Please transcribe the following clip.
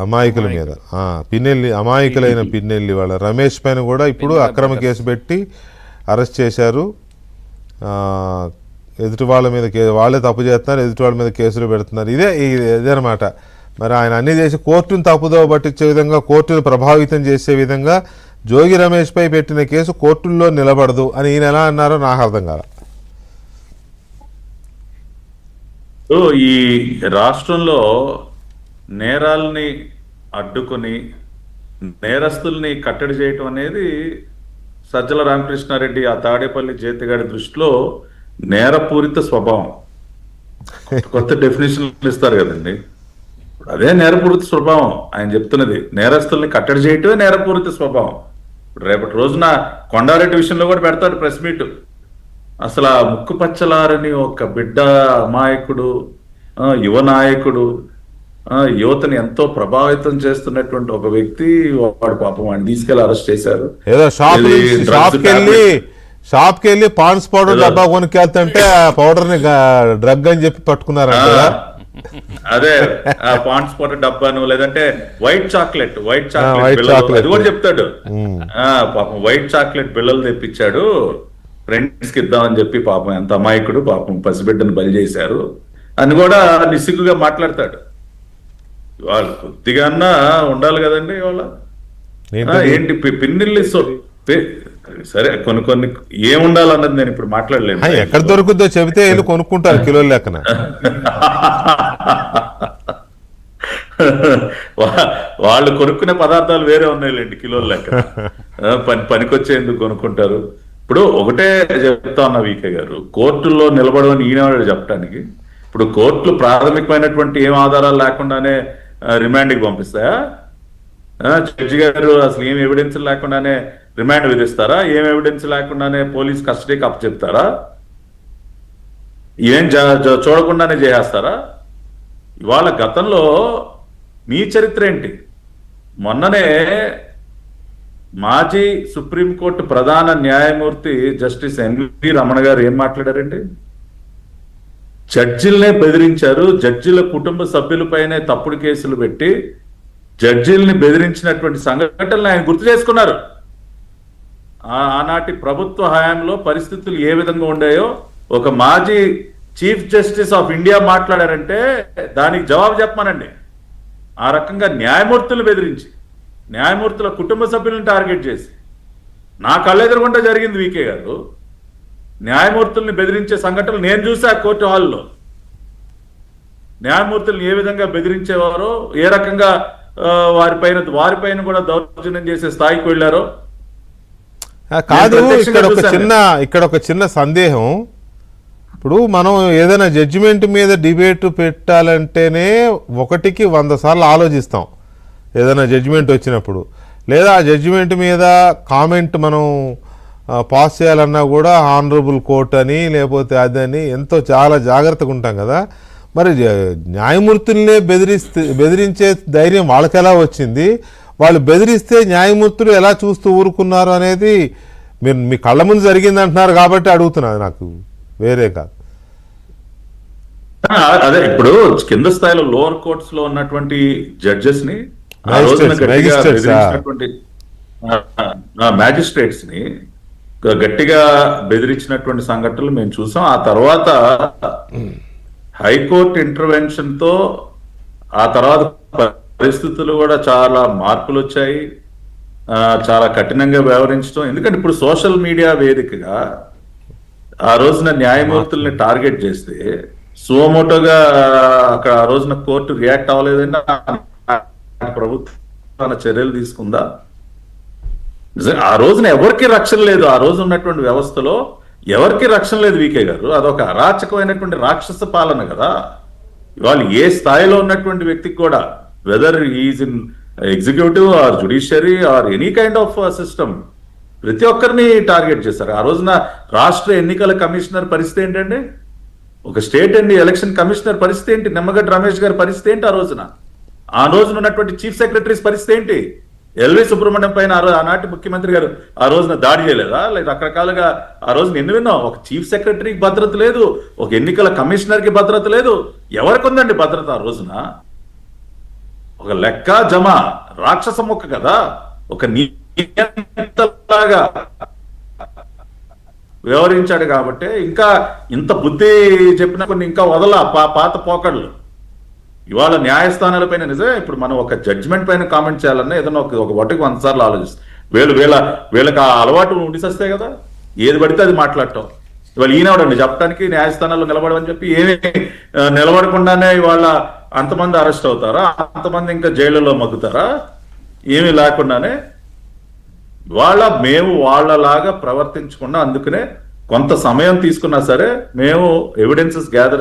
అమాయకుల మీద పిన్నెల్లి అమాయకులైన పిన్నెల్లి వాళ్ళ రమేష్ పైన కూడా ఇప్పుడు అక్రమ కేసు పెట్టి అరెస్ట్ చేశారు. ఎదుటి వాళ్ళ మీద వాళ్ళే తప్పు చేస్తున్నారు, ఎదుటి వాళ్ళ మీద కేసులు పెడుతున్నారు. ఇదేనమాట. మరి ఆయన అన్ని చేసి కోర్టును తప్పుదోవ పట్టించే విధంగా, కోర్టును ప్రభావితం చేసే విధంగా జోగి రమేష్ పై పెట్టిన కేసు కోర్టుల్లో నిలబడదు అని ఈయన ఎలా అన్నారో నాకు అర్థం కాల. ఈ రాష్ట్రంలో నేరాలని అడ్డుకొని నేరస్తుల్ని కట్టడి చేయటం అనేది సజ్జల రామకృష్ణారెడ్డి ఆ తాడేపల్లి జేతిగాడి దృష్టిలో నేరపూరిత స్వభావం. కొత్త డెఫినేషన్లు ఇస్తారు కదండి. అదే నేరపూరిత స్వభావం. ఆయన చెప్తున్నది నేరస్తుల్ని కట్టడి చేయటమే నేరపూరిత స్వభావం. రేపటి రోజున కొండారెడ్డి విషయంలో కూడా పెడతాడు ప్రెస్ మీట్. అసలు ఆ ముక్కు పచ్చలారని ఒక బిడ్డ అమాయకుడు, యువ నాయకుడు, యువతని ఎంతో ప్రభావితం చేస్తున్నటువంటి ఒక వ్యక్తి, వాడు పాపం వాడిని తీసుకెళ్లి అరెస్ట్ చేశారు. ఏదో షాప్ కి వెళ్ళి పాన్స్ పౌడర్ డబ్బా కొనుక్కెళ్తుంటే ఆ పౌడర్ ని డ్రగ్ అని చెప్పి పట్టుకున్నారంట. అదే ఆ పాన్స్ పౌడర్ డబ్బాను, లేదంటే వైట్ చాక్లెట్ అది కూడా చెప్తాడు. పాపం వైట్ చాక్లెట్ బిళ్ళలు తెప్పించాడు, ఫ్రెండ్స్ కి ఇద్దామని చెప్పి పాపం ఎంత అమాయకుడు, పాపం పసిబిడ్డను బలి చేశారు అని కూడా నిస్సిగ్గుగా మాట్లాడతాడు. వాళ్ళు కొద్దిగా ఉండాలి కదండి. వాళ్ళ ఏంటి పిన్నెల్లి సరే కొన్ని ఏముండాలన్నది నేను ఇప్పుడు మాట్లాడలేను. ఎక్కడ దొరుకుద్దో చెబితే వెళ్ళి కొనుక్కుంటారు కిలోల లెక్కన. వాళ్ళు కొనుక్కునే పదార్థాలు వేరే ఉన్నాయిలేండి కిలోల లెక్కన. పనికొచ్చేందుకు కొనుక్కుంటారు. ఇప్పుడు ఒకటే చెప్తా ఉన్నా వీకే గారు, కోర్టుల్లో నిలబడమని ఈనాడు చెప్పడానికి. ఇప్పుడు కోర్టులు ప్రాథమికమైనటువంటి ఏం ఆధారాలు లేకుండానే రిమాండ్కి పంపిస్తాయా? జడ్జి గారు అసలు ఏం ఎవిడెన్స్ లేకుండానే రిమాండ్ విధిస్తారా? ఏం ఎవిడెన్స్ లేకుండానే పోలీస్ కస్టడీకి అప్పచెప్తారా? ఏం చూడకుండానే చేసేస్తారా? ఇవాళ గతంలో మీ చరిత్ర ఏంటి? మొన్ననే మాజీ సుప్రీంకోర్టు ప్రధాన న్యాయమూర్తి జస్టిస్ ఎన్వి రమణ గారు ఏం మాట్లాడారండి? జడ్జిల్నే బెదిరించారు, జడ్జిల కుటుంబ సభ్యులపైనే తప్పుడు కేసులు పెట్టి జడ్జిల్ని బెదిరించినటువంటి సంఘటనలు ఆయన గుర్తు చేసుకున్నారు. ఆనాటి ప్రభుత్వ హయాంలో పరిస్థితులు ఏ విధంగా ఉండాయో ఒక మాజీ చీఫ్ జస్టిస్ ఆఫ్ ఇండియా మాట్లాడారంటే దానికి జవాబు చెప్పమనండి. ఆ రకంగా న్యాయమూర్తులు బెదిరించి, న్యాయమూర్తుల కుటుంబ సభ్యులను టార్గెట్ చేసి, నా కళ్ళెదురుగుండా జరిగింది వీకే గారు. న్యాయమూర్తుల్ని బెదిరించే సంఘటనలు నేను చూసా కోర్టు హాల్లో. న్యాయమూర్తులను ఏ విధంగా బెదిరించేవారో, ఏ రకంగా వారిపైన కూడా దౌర్జన్యం చేసే స్థాయికి వెళ్ళారో. కాదు, ఇక్కడ ఒక చిన్న సందేహం. ఇప్పుడు మనం ఏదైనా జడ్జిమెంట్ మీద డిబేట్ పెట్టాలంటేనే 1కి 100 సార్లు ఆలోచిస్తాం ఏదైనా జడ్జిమెంట్ వచ్చినప్పుడు. లేదా ఆ జడ్జిమెంట్ మీద కామెంట్ మనం పాస్ చేయాలన్నా కూడా ఆనరబుల్ కోర్ట్ అని, లేకపోతే అదని ఎంతో చాలా జాగ్రత్తగా ఉంటాం కదా. మరి న్యాయమూర్తుల్నే బెదిరించే ధైర్యం వాళ్ళకి ఎలా వచ్చింది? వాళ్ళు బెదిరిస్తే న్యాయమూర్తులు ఎలా చూస్తూ ఊరుకున్నారు అనేది మీరు మీ కళ్ళ ముందు జరిగింది అంటున్నారు కాబట్టి అడుగుతున్నది, నాకు వేరే కాదు. అదే ఇప్పుడు కింద స్థాయిలో లోవర్ కోర్ట్స్ లో ఉన్నటువంటి జడ్జెస్ ని, మ్యాజిస్ట్రేట్స్ ని గట్టిగా బెదిరించినటువంటి సంఘటనలు మేము చూసాం. ఆ తర్వాత హైకోర్టు ఇంటర్వెన్షన్ తో ఆ తర్వాత పరిస్థితులు కూడా చాలా మార్పులు వచ్చాయి. చాలా కఠినంగా వ్యవహరించడం. ఎందుకంటే ఇప్పుడు సోషల్ మీడియా వేదికగా ఆ రోజున న్యాయమూర్తుల్ని టార్గెట్ చేస్తే సుమోటోగా అక్కడ ఆ రోజున కోర్టు రియాక్ట్ అవ్వలేదంటే ప్రభుత్వం చర్యలు తీసుకుందా? ఆ రోజున ఎవరికి రక్షణ లేదు. ఆ రోజు ఉన్నటువంటి వ్యవస్థలో ఎవరికి రక్షణ లేదు వీకే గారు. అదొక అరాచకమైనటువంటి రాక్షస పాలన కదా. ఇవాళ ఏ స్థాయిలో ఉన్నటువంటి వ్యక్తికి కూడా, whether is in executive or judiciary or any kind of system, ప్రతి ఒక్కరిని టార్గెట్ చేశారు. ఆ రోజున రాష్ట్ర ఎన్నికల కమిషనర్ పరిస్థితి ఏంటండి? ఒక స్టేట్ ఎలక్షన్ కమిషనర్ పరిస్థితి ఏంటి? నిమ్మగడ్డ రమేష్ గారి పరిస్థితి ఏంటి? ఆ రోజున ఉన్నటువంటి చీఫ్ సెక్రటరీస్ పరిస్థితి ఏంటి? ఎల్వి సుబ్రహ్మణ్యం పైన ఆనాటి ముఖ్యమంత్రి గారు ఆ రోజున దాడి చేయలేదా? లేదా రకరకాలుగా ఆ రోజున ఎన్ని విన్నాం? ఒక చీఫ్ సెక్రటరీకి భద్రత లేదు, ఒక ఎన్నికల కమిషనర్ కి భద్రత లేదు. ఎవరికి ఉందండి భద్రత ఆ రోజున? ఒక లెక్క జమ రాక్షస మొక్క కదా, ఒక నియంతలాగా వ్యవహరించాడు కాబట్టి ఇంకా ఇంత బుద్ధి చెప్పిన కొన్ని ఇంకా పాత పోకళ్ళు. ఇవాళ న్యాయస్థానాలపైన నిజమే ఇప్పుడు మనం ఒక జడ్జిమెంట్ పైన కామెంట్ చేయాలన్నా ఏదైనా ఒక ఒకటికి 100 సార్లు ఆలోచిస్తాం. వీళ్ళకి ఆ అలవాటు ఉండిసస్తే కదా ఏది పడితే అది మాట్లాడటం. ఇవాళ ఈనాడండి చెప్పడానికి న్యాయస్థానాల్లో నిలబడమని చెప్పి ఏమి నిలబడకుండానే ఇవాళ అంతమంది అరెస్ట్ అవుతారా, అంతమంది ఇంకా జైళ్ళలో మగ్గుతారా, ఏమీ లేకుండానే. ఇవాళ మేము వాళ్ళలాగా ప్రవర్తించకుండా, అందుకనే కొంత సమయం తీసుకున్నా సరే మేము ఎవిడెన్సెస్ గ్యాదర్